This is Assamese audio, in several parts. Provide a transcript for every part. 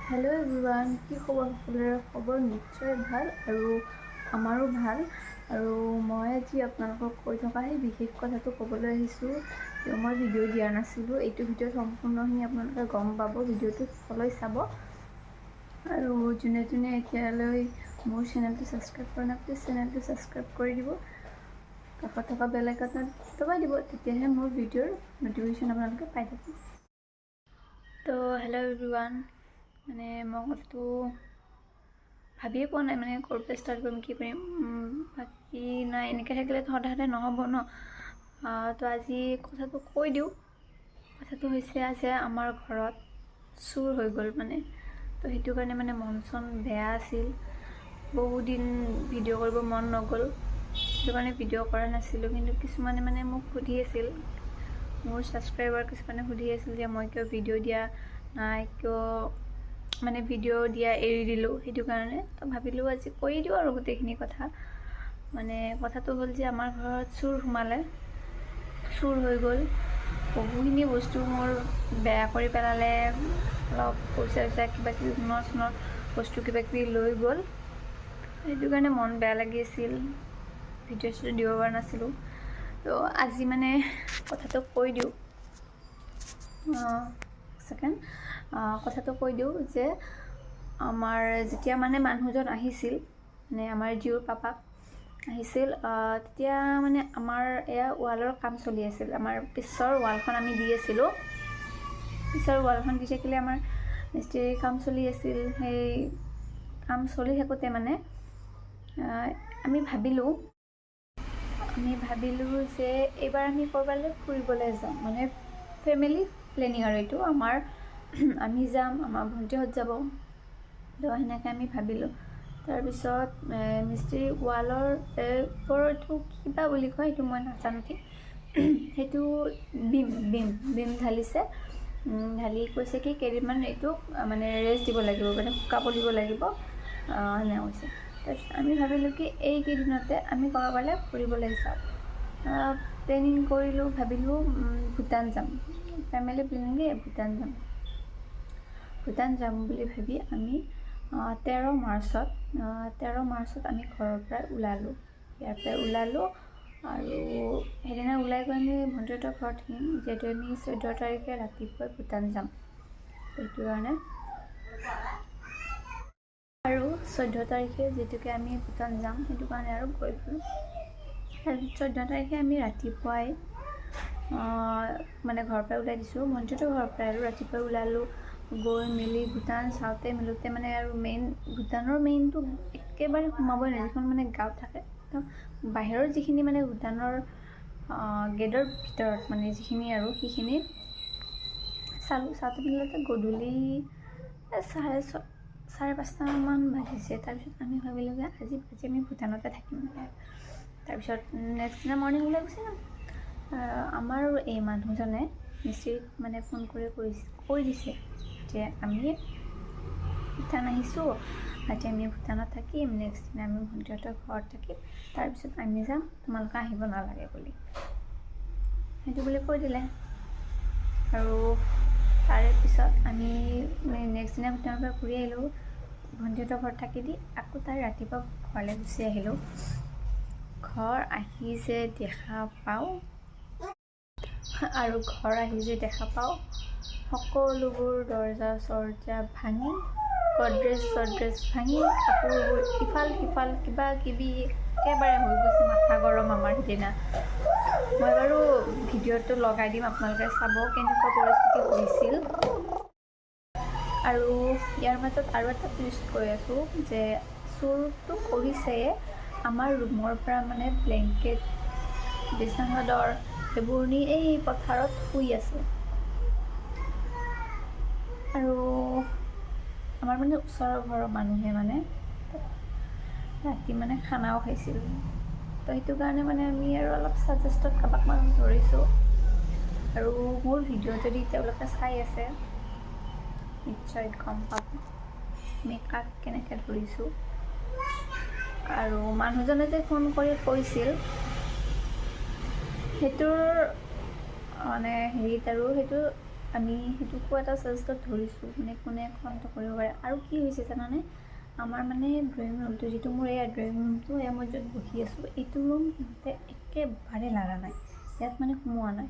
হেল্ল' এভৰিৱান, কি খবৰ? সকলোৰে খবৰ নিশ্চয় ভাল আৰু আমাৰো ভাল। আৰু মই আজি আপোনালোকক কৈ থকা সেই বিশেষ কথাটো ক'বলৈ আহিছোঁ। মই ভিডিঅ' দিয়া নাছিলোঁ। এইটো ভিডিঅ'ত সম্পূৰ্ণখিনি আপোনালোকে গম পাব, ভিডিঅ'টো শেষলৈ চাব। আৰু যোনে যোনে এতিয়ালৈ মোৰ চেনেলটো ছাবস্ক্ৰাইব কৰা নাই, প্লিজ চেনেলটো ছাবস্ক্ৰাইব কৰি দিব। কাষত থকা বেল আইকনটো দবাই দিব, তেতিয়াহে মোৰ ভিডিঅ'ৰ ন'টিফিকেশ্যন আপোনালোকে পাই থাকিব। তো হেল্ল' এভৰিৱান, মানে মই কথাটো ভাবিয়ে পোৱা নাই, মানে ক'ৰ পৰা ষ্টাৰ্ট কৰিম, কি কৰিম। বাকী নাই, এনেকৈ থাকিলেতো সদায় নহ'ব ন। তো আজি কথাটো কৈ দিওঁ। কথাটো হৈছে যে আমাৰ ঘৰত চুৰ হৈ গ'ল মানে। তো সেইটো কাৰণে মানে মন চন বেয়া আছিল। বহুদিন ভিডিঅ' কৰিব মন নগ'ল, সেইটো কাৰণে ভিডিঅ' কৰা নাছিলোঁ। কিন্তু কিছুমানে মানে মোক সুধি আছিল, মোৰ ছাবস্ক্ৰাইবাৰ কিছুমানে সুধি আছিল যে মই কিয় ভিডিঅ' দিয়া নাই, কিয় মানে ভিডিঅ' দিয়া এৰি দিলোঁ। সেইটো কাৰণে তো ভাবিলোঁ আজি কৈ দিওঁ আৰু গোটেইখিনি কথা। মানে কথাটো হ'ল যে আমাৰ ঘৰত চুৰ সোমালে, চুৰ হৈ গ'ল। বহুখিনি বস্তু মোৰ বেয়া কৰি পেলালে, অলপ পইচা কিবাকিবি সোণৰ বস্তু কিবাকিবি লৈ গ'ল। সেইটো কাৰণে মন বেয়া লাগি আছিল, ভিডিঅ' দিব পৰা নাছিলোঁ। তো আজি মানে কথাটো কৈ দিওঁ। কথাটো কৈ দিওঁ যে আমাৰ যেতিয়া মানে মানুহজন আহিছিল, মানে আমাৰ জীউৰ পাপাক আহিছিল, তেতিয়া মানে আমাৰ এয়া ৱালৰ কাম চলি আছিল। আমাৰ পিছৰ ৱালখন আমি দি আছিলোঁ। পিছৰ ৱালখন দি থাকিলে আমাৰ মিস্ত্ৰীৰ কাম চলি আছিল। সেই কাম চলি থাকোঁতে মানে আমি ভাবিলোঁ যে এইবাৰ আমি ক'ৰবালৈ ফুৰিবলৈ যাম, মানে ফেমিলি প্লেনিং আৰু এইটো আমাৰ। আমি যাম, আমাৰ ভণ্টিহঁত যাব। তো সেনেকৈ আমি ভাবিলোঁ। তাৰপিছত মিস্ত্ৰী ৱালৰ ওপৰতো কিবা বুলি কয়, সেইটো মই নাজানো ঠিক। সেইটো বিম ঢালিছে। ঢালি কৈছে কি কেইদিনমান এইটো মানে ৰেষ্ট দিব লাগিব, মানে শুকাব দিব লাগিব, সেনেকৈ কৈছে। তাৰপিছত আমি ভাবিলোঁ কি এইকেইদিনতে আমি ক'ৰবালৈ ফুৰিবলৈ যাওঁ। প্লেনিং কৰিলোঁ, ভাবিলোঁ ভূটান যাম, ফেমিলি প্লেনিং দেই, ভূটান যাম বুলি ভাবি আমি 13 মাৰ্চত আমি ঘৰৰ পৰা ওলালোঁ। ইয়াৰ পৰা ওলালোঁ আৰু সেইদিনা ওলাই গৈ আমি ভণ্টিহঁতৰ ঘৰত থাকিম, যিহেতু আমি 14 তাৰিখে ৰাতিপুৱাই ভূটান যাম। সেইটো কাৰণে আৰু 14 তাৰিখে যিহেতুকে আমি ভূটান যাম, সেইটো কাৰণে আৰু গৈ পালোঁ। তাৰপিছত 14 তাৰিখে আমি ৰাতিপুৱাই মানে ঘৰৰ পৰা ওলাই দিছোঁ, ভণ্টিহঁতৰ ঘৰৰ পৰাই আৰু ৰাতিপুৱাই ওলালোঁ। গৈ মেলি ভূটান চাওঁতে মেলোঁতে মানে আৰু ভূটানৰ মেইনটো একেবাৰে সোমাবই নোৱাৰি, যিখন মানে গাঁও থাকে। তো বাহিৰৰ যিখিনি মানে ভূটানৰ গেটৰ ভিতৰত মানে যিখিনি আৰু সেইখিনি চাওঁতে মেলোঁতে গধূলি 4:30মান বাজিছে। তাৰপিছত আমি ভাবিলোঁ যে আজি আমি ভূটানতে থাকিম। তাৰপিছত নেক্সট দিনা মৰ্ণিং ওলাই গুচি যাম। আমাৰ এই মানুহজনে মিস্ত্ৰীক মানে ফোন কৰি কৈ দিছে যে আমি ভূটান আহিছোঁ, আজি আমি ভূটানত থাকিম, নেক্সট দিনা আমি ভণ্টিহঁতৰ ঘৰত থাকিম, তাৰপিছত আমি যাম, তোমালোকে আহিব নালাগে বুলি। সেইটো বুলি কৈ দিলে। আৰু তাৰে পিছত আমি নেক্সট দিনা ভূটানৰ পৰা ঘূৰি আহিলোঁ, ভণ্টিহঁতৰ ঘৰত থাকি দি আকৌ তাই ৰাতিপুৱা ঘৰলৈ গুচি আহিলোঁ। ঘৰ আহি যে দেখা পাওঁ সকলোবোৰ দৰ্জা চৰ্জা ভাঙি, গড্ৰেজ ভাঙি, কাপোৰবোৰ ইফাল সিফাল কিবা কিবি একেবাৰে হৈ গৈছে। মাথা গৰম আমাৰ সিদিনা। মই বাৰু ভিডিঅ'টো লগাই দিম, আপোনালোকে চাব কেনেকুৱা পৰিস্থিতি হৈছিল। আৰু ইয়াৰ মাজত আৰু এটা টুইষ্ট কৈ আছোঁ যে চুৰটো কৰিছে আমাৰ ৰুমৰ পৰা, মানে ব্লেংকেট, বিছনা চাদৰ এইবোৰ নি এই পথাৰত শুই আছে। আৰু আমাৰ মানে ওচৰৰ ঘৰৰ মানুহে মানে ৰাতি মানে খানাও খাইছিল। তো সেইটো কাৰণে মানে আমি আৰু অলপ ছাজেষ্টত কাৰোবাক মানুহ ধৰিছোঁ। আৰু মোৰ ভিডিঅ' যদি তেওঁলোকে চাই আছে নিশ্চয় গম পাব আমি কাক কেনেকৈ ধৰিছোঁ। আৰু মানুহজনে যে ফোন কৰি কৈছিল সেইটোৰ মানে হেৰিত আৰু সেইটো আমি সেইটোকো এটা চেষ্টাত ধৰিছোঁ মানে কোনে কণ্ট কৰিব পাৰে। আৰু কি হৈছে জানানে, আমাৰ মানে ড্ৰয়িং ৰুমটো যিটো মোৰ এয়া ড্ৰয়িং ৰুমটো এয়া মই য'ত বহি আছোঁ, এইটো ৰুম সিহঁতে একেবাৰে লাগা নাই, ইয়াত মানে সোমোৱা নাই,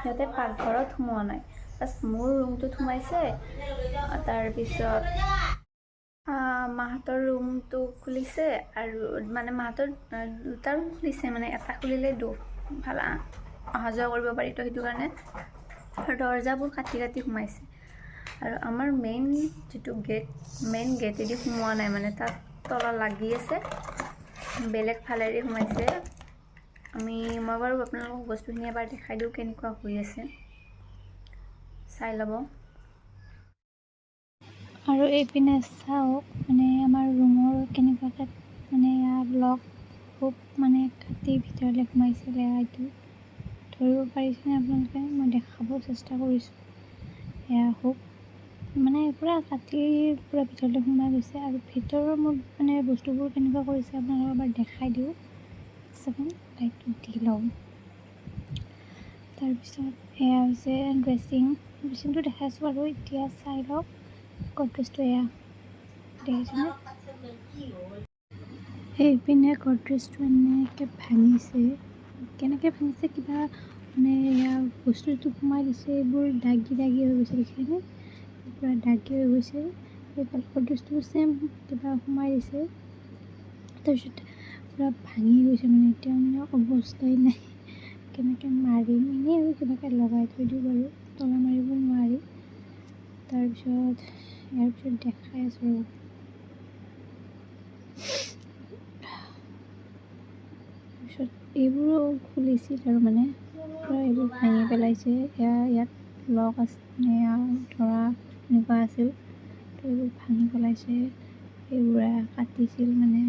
সিহঁতে পাকঘৰত সোমোৱা নাই, বাছ মোৰ ৰুমটোত সোমাইছে। তাৰপিছত মাহঁতৰ ৰুমটো খুলিছে আৰু মানে মাহঁতৰ দুটা ৰুম খুলিছে, মানে এটা খুলিলে ভাল অহা যোৱা কৰিব পাৰি, তো সেইটো কাৰণে দৰ্জাবোৰ কাটি কাটি সোমাইছে। আৰু আমাৰ মেইন যিটো মেইন গেটেদি সোমোৱা নাই, মানে তাত তলা লাগি আছে, বেলেগ ফালেদি সোমাইছে। মই বাৰু আপোনালোকক বস্তুখিনি এবাৰ দেখাই দিওঁ কেনেকুৱা হৈ আছে, চাই ল'ব। আৰু এইপিনে চাওক, মানে আমাৰ ৰুমৰ কেনেকুৱাকৈ মানে ব্লক খুব মানে কাটি ভিতৰলৈ সোমাইছিলে। এইটো ধৰিব পাৰিছেনে আপোনালোকে? মই দেখাব চেষ্টা কৰিছোঁ। এয়া খুব মানে পূৰা কাটি পূৰা ভিতৰলৈ সোমাই গৈছে। আৰু ভিতৰৰ মোৰ মানে বস্তুবোৰ কেনেকুৱা কৰিছে আপোনালোকক এবাৰ দেখাই দিওঁ। চাওক, লাইটটো দি লওঁ। তাৰপিছত এয়া হৈছে ড্ৰেছিংটো দেখাইছোঁ আৰু এতিয়া চাই লওক গডৰেজটো। এয়া দেখিছেনে? এইপিনে গডৰেজটো এনেকৈ ভাঙিছে। কেনেকৈ ভাঙিছে, কিবা মানে এয়া বস্তুটো সোমাই দিছে, এইবোৰ দাগি দাগি হৈ গৈছে, দেখিছেনে? পূৰা দাগি হৈ গৈছে। এইফালে গডৰেজটো চেম কিবা সোমাই দিছে, তাৰপিছত পূৰা ভাঙি গৈছে। মানে এতিয়া মানে অৱস্থাই নাই, কেনেকৈ মাৰিম, এনেই আৰু কিবাকৈ লগাই থৈ দিওঁ বাৰু, তলা মাৰিব নোৱাৰি। তাৰপিছত ইয়াৰ পিছত দেখাই আছোঁ আৰু তাৰপিছত এইবোৰো খুলিছিল আৰু মানে পূৰা এইবোৰ ভাঙি পেলাইছে। ইয়াত লক আছে, ধৰা এনেকুৱা আছিল, তো এইবোৰ ভাঙি পেলাইছে। এইবোৰ কাটিছিল, মানে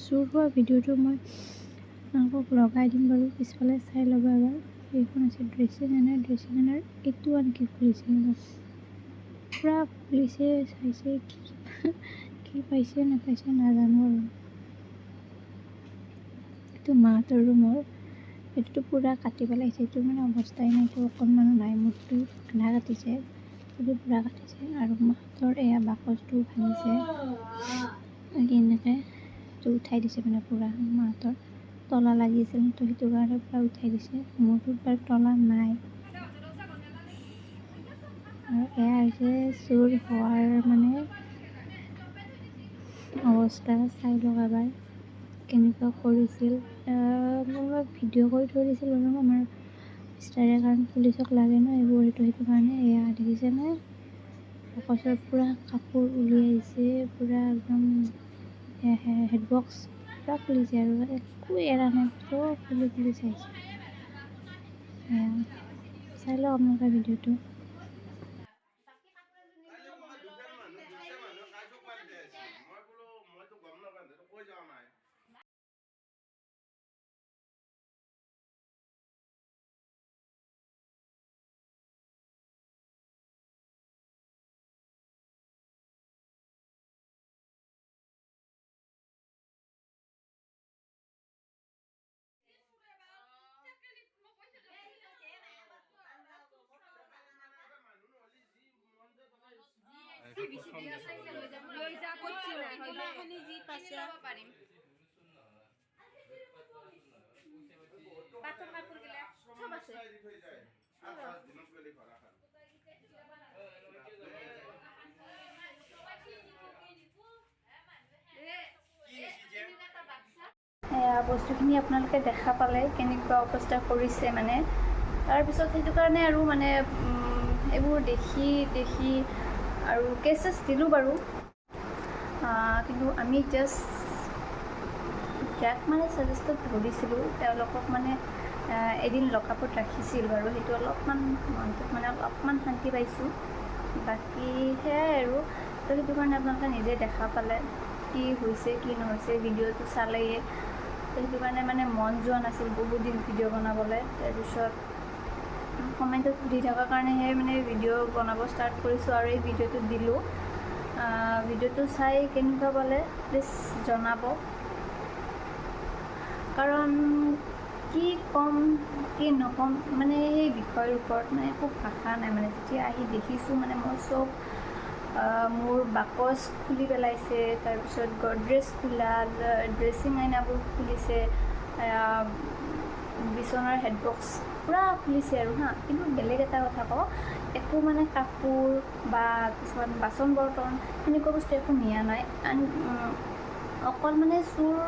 চুৰ হোৱা ভিডিঅ'টো মই আপোনালোকক লগাই দিম বাৰু, পিছফালে চাই ল'ব এবাৰ। এইখন আছে ড্ৰেছিং এনাৰ এইটো আনকি খুলিছে, পূৰা খুলিছে, চাইছে কি পাইছে নাপাইছে নাজানো আৰু। এইটো মাহঁতৰ ৰুমৰ, এইটোতো পূৰা কাটি পেলাইছে, এইটো মানে অৱস্থাই নাই, এইটো অকণমানো নাই, মূৰটো আধা কাটিছে, এইটো পূৰা কাটিছে। আৰু মাহঁতৰ এয়া বাকচটো ভাঙিছে, এনেকৈ এইটো উঠাই দিছে, মানে পূৰা মাহঁতৰ তলা লাগিছিল, তো সেইটো কাৰণে পূৰা উঠাই দিছে। মোৰটোত বাৰু তলা নাই। আৰু এয়া হৈছে চুৰ হোৱাৰ মানে অৱস্থা, চাই লওক এবাৰ কেনেকুৱা কৰিছিল। মই ভিডিঅ' কৰি থৈ দিছিলোঁ বাৰু আমাৰ ইষ্টাৰে, কাৰণ পুলিচক লাগে ন এইবোৰ, সেইটো কাৰণে। এয়া দেখিছেনে, বাকচৰ পূৰা কাপোৰ উলিয়াইছে, পূৰা একদম হেডবক্স পূৰা খুলিছে আৰু একো এৰা নাই, চব খুলি চাইছে। এয়া চাই লওক আপোনালোকে ভিডিঅ'টো। বস্তুখিনি আপোনালোকে দেখা পালে কেনেকুৱা অৱস্থা কৰিছে, মানে তাৰপিছত সেইটো কাৰণে আৰু মানে এইবোৰ দেখি আৰু কেছ দিলোঁ বাৰু। কিন্তু আমি যাক মানে ছাজেষ্টত ধৰিছিলোঁ, তেওঁলোকক মানে এদিন লকআপত ৰাখিছিল বাৰু, সেইটো অলপমান মনটোত মানে অলপমান শান্তি পাইছোঁ। বাকী সেয়াই আৰু, তো সেইটো কাৰণে আপোনালোকে নিজে দেখা পালে কি হৈছে কি নহৈছে, ভিডিঅ'টো চালেয়ে, তো সেইটো কাৰণে মানে মন যোৱা নাছিল বহুত দিন ভিডিঅ' বনাবলৈ। তাৰপিছত কমেণ্টত সুধি থকাৰ কাৰণেহে মানে ভিডিঅ' বনাব ষ্টাৰ্ট কৰিছোঁ আৰু এই ভিডিঅ'টো দিলোঁ। ভিডিঅ'টো চাই কেনেকুৱা পালে প্লিজ জনাব, কাৰণ কি ক'ম কি নক'ম মানে সেই বিষয়ৰ ওপৰত মানে একো ভাষা নাই মানে যেতিয়া আহি দেখিছোঁ মানে মই চব মোৰ বাকচ খুলি পেলাইছে, তাৰপিছত গডৰেজ খোলা, ড্ৰেছিং আইনাবোৰ খুলিছে, বিচনাৰ হেডবক্স পূৰা খুলিছে আৰু কিন্তু বেলেগ এটা কথা কওঁ, একো মানে কাপোৰ বা কিছুমান বাচন বৰ্তন সেনেকুৱা বস্তু একো নিয়া নাই। অকল মানে চোৰ,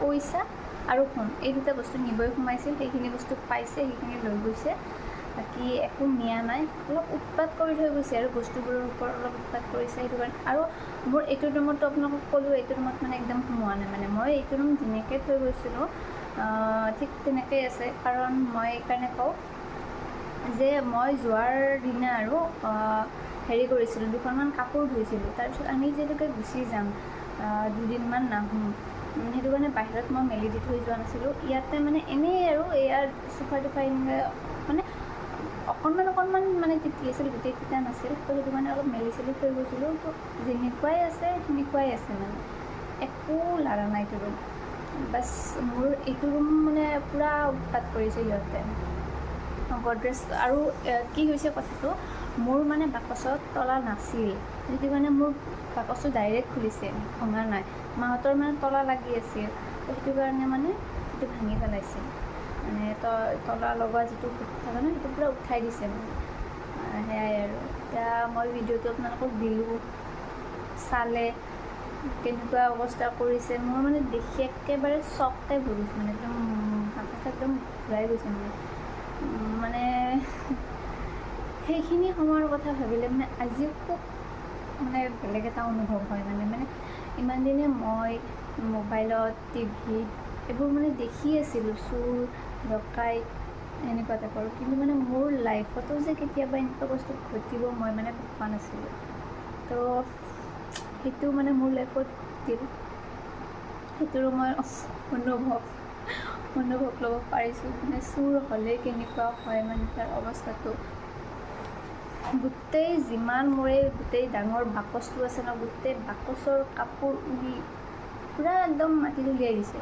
পইচা আৰু ফোন এই দুটা বস্তু নিবই সোমাইছিল, সেইখিনি বস্তু পাইছে, সেইখিনি লৈ গৈছে, বাকী একো নিয়া নাই। অলপ উৎপাত কৰি থৈ গৈছে আৰু বস্তুবোৰৰ ওপৰত অলপ উৎপাত কৰিছে, সেইটো কাৰণে। আৰু মোৰ এইটো ৰুমতো আপোনালোকক ক'লোঁ, এইটো ৰুমত মানে একদম সোমোৱা নাই, মানে মই এইটো ৰুম যেনেকৈ থৈ গৈছিলোঁ ঠিক তেনেকেই আছে। কাৰণ মই এইকাৰণে কওঁ যে মই যোৱাৰ দিনা আৰু হেৰি কৰিছিলোঁ, দুখনমান কাপোৰ ধুইছিলোঁ, তাৰপিছত আমি যিহেতুকে গুচি যাম, দুদিনমান নাহোঁ, সেইটো কাৰণে বাহিৰত মই মেলি দি থৈ যোৱা নাছিলোঁ। ইয়াতে মানে এনেই আৰু ইয়াৰ চোফা টোফা এনেকৈ মানে অকণমান মানে তিতি আছিল, গোটেই তিতা নাছিল, তো সেইটো কাৰণে অলপ মেলি চেলি থৈ গৈছিলোঁ। তো যেনেকুৱাই আছে সেনেকুৱাই আছে, মানে একো লাৰা নাই এইটো ৰুম। বাছ মোৰ এইটো ৰুম মানে পূৰা উৎপাত কৰিছে সিহঁতে। গডৰেজ আৰু কি হৈছে কথাটো, মোৰ মানে বাকচত তলা নাছিল, সেইটো কাৰণে মোৰ বাকচটো ডাইৰেক্ট খুলিছে, ভঙা নাই। মাহঁতৰ মানে তলা লাগি আছিল, তো সেইটো কাৰণে মানে সেইটো ভাঙি পেলাইছে, মানে তলা লগোৱা যিটো থাকে ন, সেইটো পূৰা উঠাই দিছে মানে। সেয়াই আৰু এতিয়া মই ভিডিঅ'টো আপোনালোকক দিলোঁ, চালে কেনেকুৱা অৱস্থা কৰিছে। মোৰ মানে দেখি একেবাৰে চক টাইপ হৈ গৈছে, মানে একদম মাথা একদম ঘূৰাই গৈছে মানে সেইখিনি সময়ৰ কথা ভাবিলে মানে আজিও খুব মানে বেলেগ এটা অনুভৱ হয়। মানে ইমান দিনে মই মোবাইলত, টিভিত এইবোৰ মানে দেখি আছিলোঁ, চোৰ ডকাইত এনেকুৱা টাইপৰ, কিন্তু মানে মোৰ লাইফতো যে কেতিয়াবা এনেকুৱা বস্তু ঘটিব মই মানে ভবা নাছিলোঁ। তো সেইটো মানে মোৰ লাইফত ঘটিল, সেইটোৰো মই অনুভৱ ল'ব পাৰিছোঁ, মানে চোৰ হ'লে কেনেকুৱা হয় মানে তাৰ অৱস্থাটো। গোটেই যিমান মোৰে গোটেই ডাঙৰ বাকচটো আছে ন, গোটেই বাকচৰ কাপোৰ উৰি পূৰা একদম মাটিত উলিয়াই দিছে,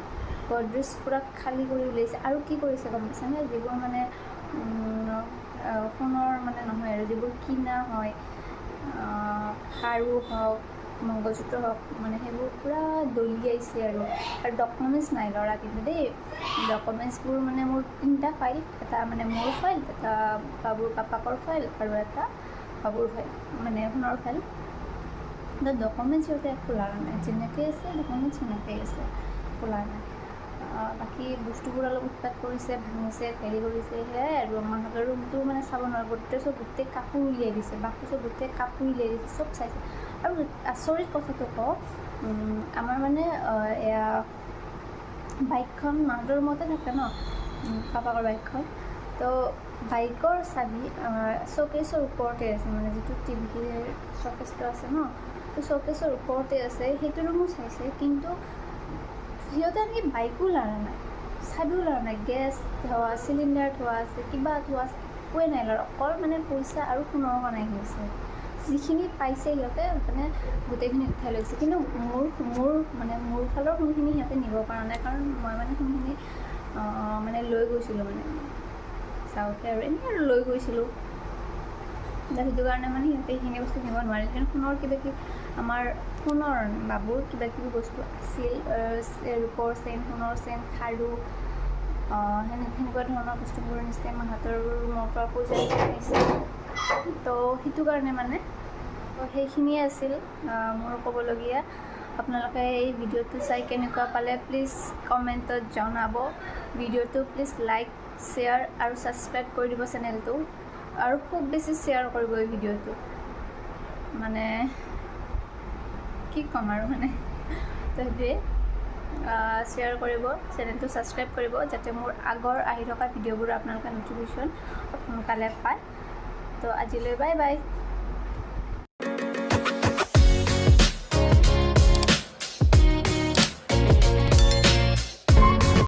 গডৰেজ পূৰা খালী কৰি উলিয়াইছে। আৰু কি কৰিছে গম পাইছেনে, যিবোৰ মানে সোণৰ মানে নহয় আৰু যিবোৰ কিনা হয়, খাৰু হওক, মংগলসূত্ৰ হওক, মানে সেইবোৰ পূৰা দলিয়াইছে। আৰু ডকুমেণ্টছ নাই ল'ৰা, কিন্তু দেই ডকুমেণ্টছবোৰ মানে মোৰ 3টা ফাইল, এটা মানে মোৰ ফাইল, এটা বাবুৰ পাপাকৰ ফাইল আৰু এটা বাবুৰ ফাইল, মানে সোণৰ ফাইল। ডকুমেণ্টছ সিহঁতে একো লাৰা নাই, যেনেকৈ আছে ডকুমেণ্টছ সেনেকেই আছে, একো লাৰা নাই। বাকী বস্তুবোৰ অলপ উৎপাত কৰিছে, ভাঙিছে, হেৰি কৰিছে, সেয়াই আৰু। আমাৰ হাতৰ ৰুমটো মানে চাব নোৱাৰে, গডৰেজৰ গোটেই কাপোৰ উলিয়াই দিছে, বাকচৰ গোটেই কাপোৰ উলিয়াই দিছে, চব চাইছে। আৰু আচৰিত কথাটো কওঁ, আমাৰ মানে এয়া বাইকখন মাহঁতৰ ৰুমতে থাকে ন, পাপাকৰ বাইকখন, তো বাইকৰ চাবি শ্ব'কেছৰ ওপৰতে আছে, মানে যিটো টিভিৰ শ্ব'কেছটো আছে ন, তো শ্ব'কেছৰ ওপৰতে আছে। সেইটো ৰুমো চাইছে, কিন্তু সিহঁতে আনকি বাইকো লাৰা নাই, চাবিও লাৰা নাই, গেছ থোৱা, চিলিণ্ডাৰ থোৱা আছে, কিবা থোৱা আছে, একোৱে নাই লাৰা, অকল মানে পইচা আৰু সোণৰ কণাইখিনি আছে। যিখিনি পাইছে সিহঁতে মানে গোটেইখিনি উঠাই লৈছে, কিন্তু মোৰ ফালৰ সোণখিনি সিহঁতে নিব পৰা নাই, কাৰণ মই মানে সোণখিনি মানে লৈ গৈছিলোঁ, মানে চাওঁতে আৰু এনেই আৰু লৈ গৈছিলোঁ, সেইটো কাৰণে মানে সিহঁতে সেইখিনি বস্তু নিব নোৱাৰিল। কিন্তু সোণৰ কিবাকিবি, আমাৰ সোণৰ বাবুৰ কিবাকিবি বস্তু আছিল, ৰূপৰ চেইন, সোণৰ চেইন, খাৰু, সেনেকুৱা ধৰণৰ বস্তুবোৰ নিছে। মাহঁতৰ ৰুমৰ পৰা পইচা নিছে, তো সেইটো কাৰণে মানে সেইখিনিয়ে আছিল মোৰ ক'বলগীয়া। আপোনালোকে এই ভিডিঅ'টো চাই কেনেকুৱা পালে প্লিজ কমেণ্টত জনাব। ভিডিঅ'টো প্লিজ লাইক, শ্বেয়াৰ আৰু ছাবস্ক্ৰাইব কৰি দিব চেনেলটো, আৰু খুব বেছি শ্বেয়াৰ কৰিব এই ভিডিঅ'টো। মানে কি ক'ম আৰু, মানে তো সেইটোৱে, শ্বেয়াৰ কৰিব, চেনেলটো ছাবস্ক্ৰাইব কৰিব, যাতে মোৰ আগৰ আহি থকা ভিডিঅ'বোৰ আপোনালোকে ন'টিফিকেশ্যন সোনকালে পায়। তো আজিলৈ বাই বাই।